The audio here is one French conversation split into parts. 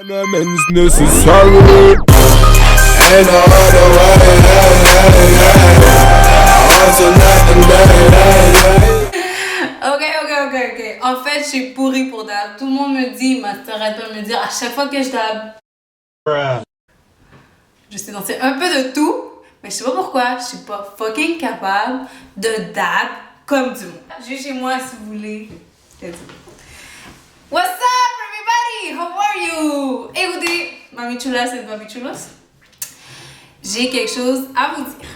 Ok. En fait, je suis pourrie pour dab. Tout le monde me dit, ma sœur arrête pas de me dire à chaque fois que je dab. Je sais danser un peu de tout, mais je sais pas pourquoi, je suis pas fucking capable de dab comme du monde. Jugez-moi si vous voulez. What's up, everybody? How are you? Écoutez, Mami Chulas et Mami Chulos, j'ai quelque chose à vous dire.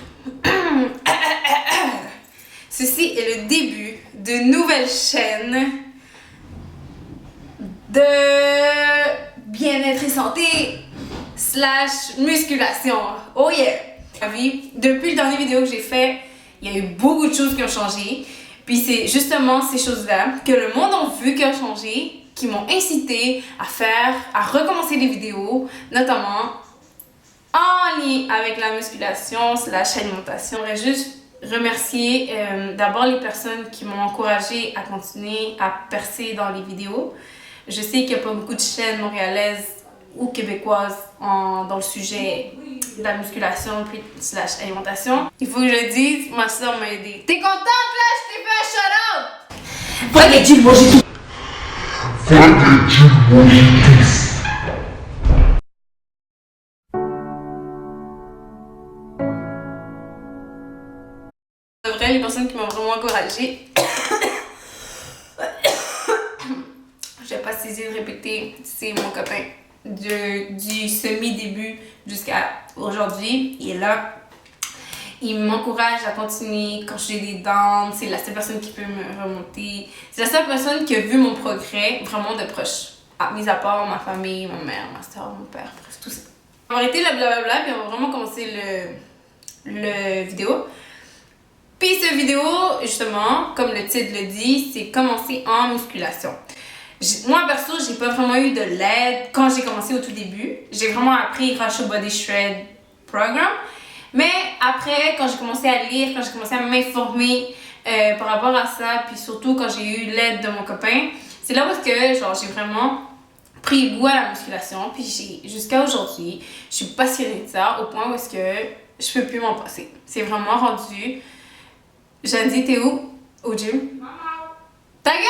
Ceci est le début d'une nouvelle chaîne de bien-être et santé / musculation. Oh yeah! Depuis le dernier vidéo que j'ai fait, il y a eu beaucoup de choses qui ont changé. Puis c'est justement ces choses-là que le monde a vu qui ont changé, qui m'ont incité à recommencer des vidéos, notamment en lien avec la musculation / alimentation. J'aimerais juste remercier d'abord les personnes qui m'ont encouragée à continuer à percer dans les vidéos. Je sais qu'il n'y a pas beaucoup de chaînes montréalaises ou québécoises dans le sujet de la musculation / alimentation. Il faut que je dise, ma soeur m'a aidée. T'es contente là? Je t'ai fait un shout-out! Va Jules, moi j'ai tout. C'est vrai, les personnes qui m'ont vraiment encouragée. Je vais pas cesser de répéter, c'est mon copain du semi-début jusqu'à aujourd'hui. Il est là. Il m'encourage à continuer quand j'ai des dents. C'est la seule personne qui peut me remonter. C'est la seule personne qui a vu mon progrès vraiment de proche. Mis à part ma famille, ma mère, ma soeur, mon père, bref, tout ça. On va arrêter le blablabla puis on va vraiment commencer le vidéo. Puis cette vidéo, justement, comme le titre le dit, c'est commencer en musculation. Moi, perso, j'ai pas vraiment eu de l'aide quand j'ai commencé au tout début. J'ai vraiment appris grâce au Body Shred Program. Mais après, quand j'ai commencé à lire, quand j'ai commencé à m'informer par rapport à ça, puis surtout quand j'ai eu l'aide de mon copain, c'est là où j'ai vraiment pris goût à la musculation. Puis jusqu'à aujourd'hui, je suis passionnée de ça au point où est-ce que je peux plus m'en passer. C'est vraiment rendu... Jandy, t'es où? Au gym? Maman! Ta gueule!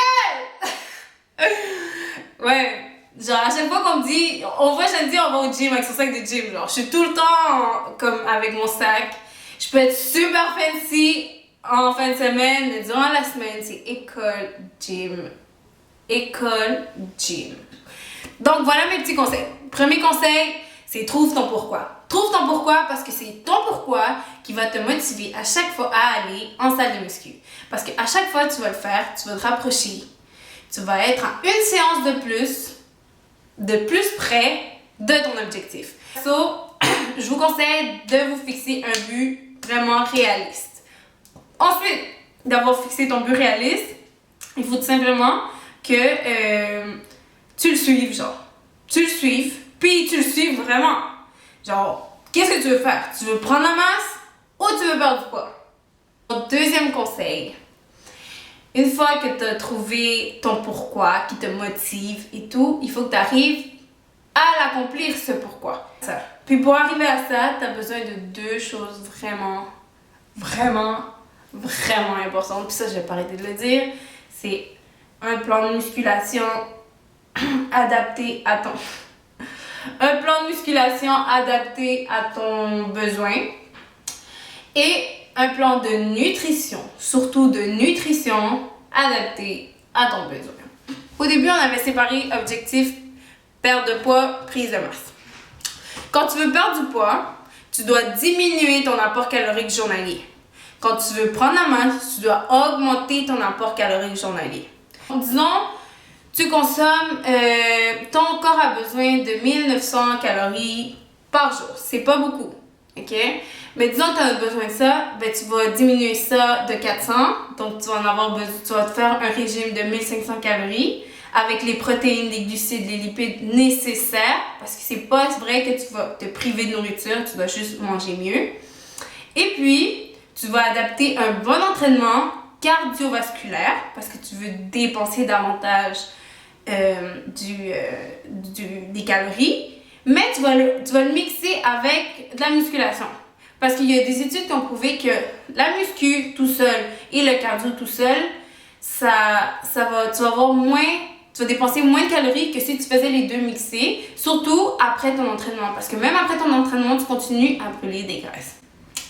Ouais, genre à chaque fois qu'on me dit, on voit Jandy, on va au gym avec son sac de gym. Genre, je suis tout le temps comme avec mon sac. Je peux être super fancy en fin de semaine, mais durant la semaine, c'est école, gym. École, gym. Donc voilà mes petits conseils. Premier conseil, c'est trouve ton pourquoi. Trouve ton pourquoi parce que c'est ton pourquoi qui va te motiver à chaque fois à aller en salle de muscu. Parce qu'à chaque fois que tu vas le faire, tu vas te rapprocher. Tu vas être à une séance de plus près de ton objectif. Je vous conseille de vous fixer un but vraiment réaliste. Ensuite, d'avoir fixé ton but réaliste, il faut tout simplement que tu le suives, genre. Tu le suives, puis tu le suives vraiment. Genre, qu'est-ce que tu veux faire? Tu veux prendre la masse ou tu veux perdre du poids? Deuxième conseil, une fois que tu as trouvé ton pourquoi qui te motive et tout, il faut que tu arrives à l'accomplir ce pourquoi. Puis pour arriver à ça, tu as besoin de deux choses vraiment importantes. Puis ça, je vais pas arrêter de le dire. C'est un plan de musculation adapté à ton... Un plan de musculation adapté à ton besoin et un plan de nutrition, surtout de nutrition adapté à ton besoin. Au début, on avait séparé objectif perte de poids, prise de masse. Quand tu veux perdre du poids, tu dois diminuer ton apport calorique journalier. Quand tu veux prendre la masse, tu dois augmenter ton apport calorique journalier. Disons, tu consommes, ton corps a besoin de 1900 calories par jour. C'est pas beaucoup, ok? Mais disons que tu as besoin de ça, ben tu vas diminuer ça de 400. Donc tu vas en avoir besoin, tu vas te faire un régime de 1500 calories avec les protéines, les glucides, les lipides nécessaires. Parce que c'est pas vrai que tu vas te priver de nourriture, tu dois juste manger mieux. Et puis, tu vas adapter un bon entraînement cardiovasculaire parce que tu veux dépenser davantage des calories, mais tu vas le mixer avec de la musculation. Parce qu'il y a des études qui ont prouvé que la muscu tout seul et le cardio tout seul, tu vas dépenser moins de calories que si tu faisais les deux mixés, surtout après ton entraînement. Parce que même après ton entraînement, tu continues à brûler des graisses.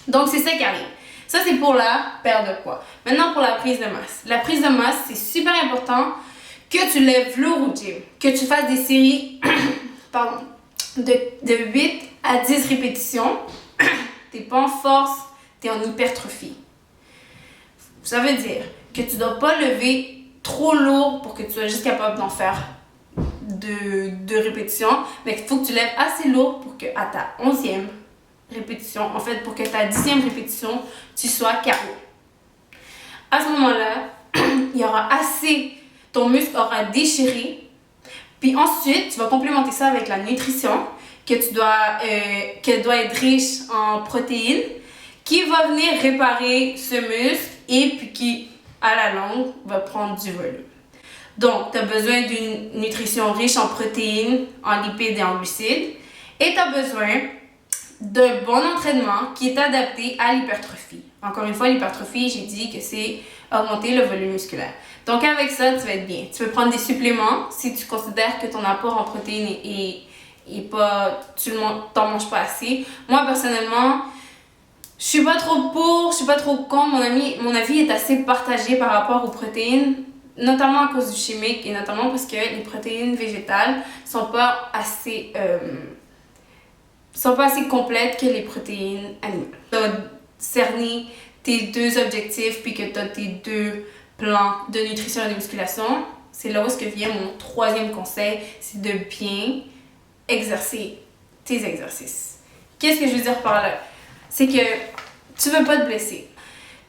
Donc, c'est ça qui arrive. Ça, c'est pour la perte de poids. Maintenant, pour la prise de masse. La prise de masse, c'est super important que tu lèves lourd au gym, que tu fasses des séries de 8 à 10 répétitions. T'es pas en force, t'es en hypertrophie. Ça veut dire que tu dois pas lever trop lourd pour que tu sois juste capable d'en faire deux répétitions, mais il faut que tu lèves assez lourd pour que à ta 11e répétition, en fait pour que ta 10e répétition, tu sois KO. À ce moment-là, il y aura assez, ton muscle aura déchiré, puis ensuite, tu vas complémenter ça avec la nutrition, qu'elle doit être riche en protéines, qui va venir réparer ce muscle et puis qui, à la longue, va prendre du volume. Donc, tu as besoin d'une nutrition riche en protéines, en lipides et en glucides, et tu as besoin d'un bon entraînement qui est adapté à l'hypertrophie. Encore une fois, l'hypertrophie, j'ai dit que c'est augmenter le volume musculaire. Donc, avec ça, tu vas être bien. Tu peux prendre des suppléments si tu considères que ton apport en protéines et pas, t'en manges pas assez. Moi, personnellement, je suis pas trop pour, je suis pas trop contre. Mon avis est assez partagé par rapport aux protéines, notamment à cause du chimique et notamment parce que les protéines végétales sont pas assez complètes que les protéines animales. Tu vas cerner tes deux objectifs puis que tu as tes deux plans de nutrition et de musculation. C'est là où vient mon 3e conseil, c'est de bien exercer tes exercices. Qu'est-ce que je veux dire par là? C'est que tu veux pas te blesser.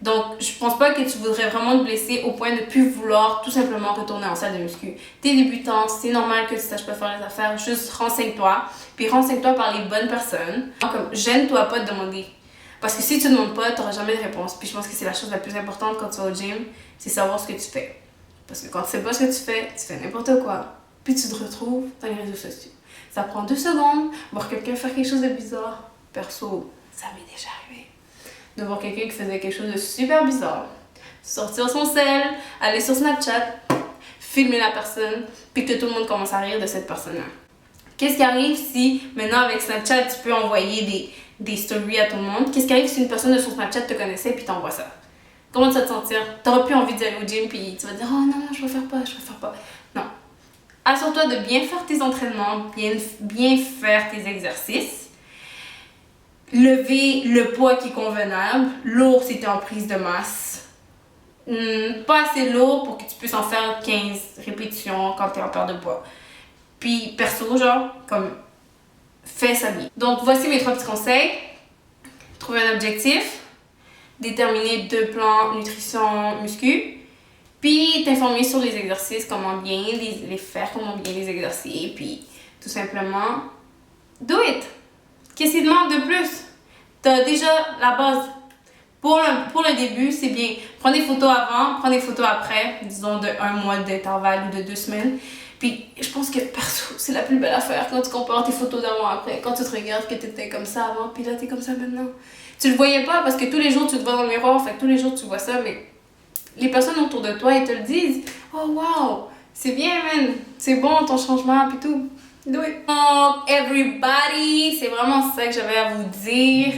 Donc, je pense pas que tu voudrais vraiment te blesser au point de plus vouloir tout simplement retourner en salle de muscu. T'es débutant, c'est normal que tu saches pas faire les affaires, juste renseigne-toi. Puis renseigne-toi par les bonnes personnes. Comme, gêne-toi pas de demander. Parce que si tu demandes pas, t'auras jamais de réponse. Puis je pense que c'est la chose la plus importante quand tu vas au gym, c'est savoir ce que tu fais. Parce que quand tu sais pas ce que tu fais n'importe quoi. Puis tu te retrouves dans les réseaux sociaux. Ça prend 2 secondes, voir quelqu'un faire quelque chose de bizarre. Perso, ça m'est déjà arrivé. De voir quelqu'un qui faisait quelque chose de super bizarre. Sortir son sel, aller sur Snapchat, filmer la personne, puis que tout le monde commence à rire de cette personne-là. Qu'est-ce qui arrive si, maintenant avec Snapchat, tu peux envoyer des stories à tout le monde? Qu'est-ce qui arrive si une personne de son Snapchat te connaissait puis t'envoie ça? Comment tu vas te sentir? T'auras plus envie d'aller au gym puis tu vas te dire « Oh non, je préfère pas. » Non. Assure-toi de bien faire tes entraînements, bien faire tes exercices. Lever le poids qui est convenable. Lourd si tu es en prise de masse. Pas assez lourd pour que tu puisses en faire 15 répétitions quand tu es en perte de poids. Puis perso, comme fais ça bien. Donc voici mes 3 petits conseils. Trouver un objectif. Déterminer 2 plans nutrition muscu. Puis t'informer sur les exercices, comment bien les faire, comment bien les exercer. Puis tout simplement, do it! Qu'est-ce qu'il demande de plus? T'as déjà la base. Pour le début, c'est bien. Prends des photos avant, prends des photos après, disons de 1 mois d'intervalle ou de 2 semaines. Puis je pense que perso, c'est la plus belle affaire quand tu compares tes photos d'avant après. Quand tu te regardes que t'étais comme ça avant, puis là t'es comme ça maintenant. Tu le voyais pas parce que tous les jours tu te vois dans le miroir, fait que tous les jours tu vois ça, mais les personnes autour de toi, elles te le disent. Oh wow, c'est bien man, c'est bon ton changement, puis tout. Do it. Donc, everybody, c'est vraiment ça que j'avais à vous dire.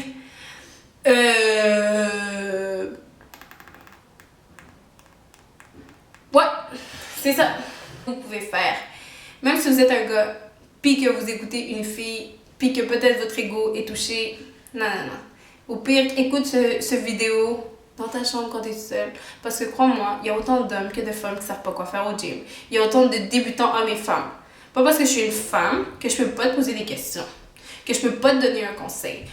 Ouais, c'est ça. Vous pouvez faire. Même si vous êtes un gars, puis que vous écoutez une fille, puis que peut-être votre ego est touché, non. Au pire, écoute ce vidéo dans ta chambre quand t'es seule. Parce que crois-moi, il y a autant d'hommes que de femmes qui savent pas quoi faire au gym. Il y a autant de débutants hommes et femmes. Pas parce que je suis une femme que je peux pas te poser des questions, que je peux pas te donner un conseil.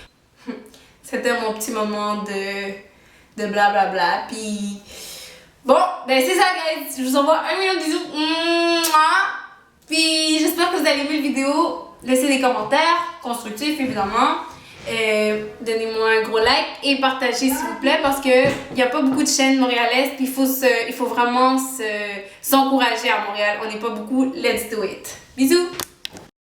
C'était mon petit moment de blablabla. Puis bon, ben c'est ça guys. Je vous envoie 1 million de bisous. Puis j'espère que vous avez aimé la vidéo. Laissez des commentaires constructifs évidemment. Donnez-moi un gros like et partagez s'il vous plaît parce que il n'y a pas beaucoup de chaînes montréalaises puis il faut vraiment s'encourager à Montréal. On n'est pas beaucoup. Let's do it. Bisous!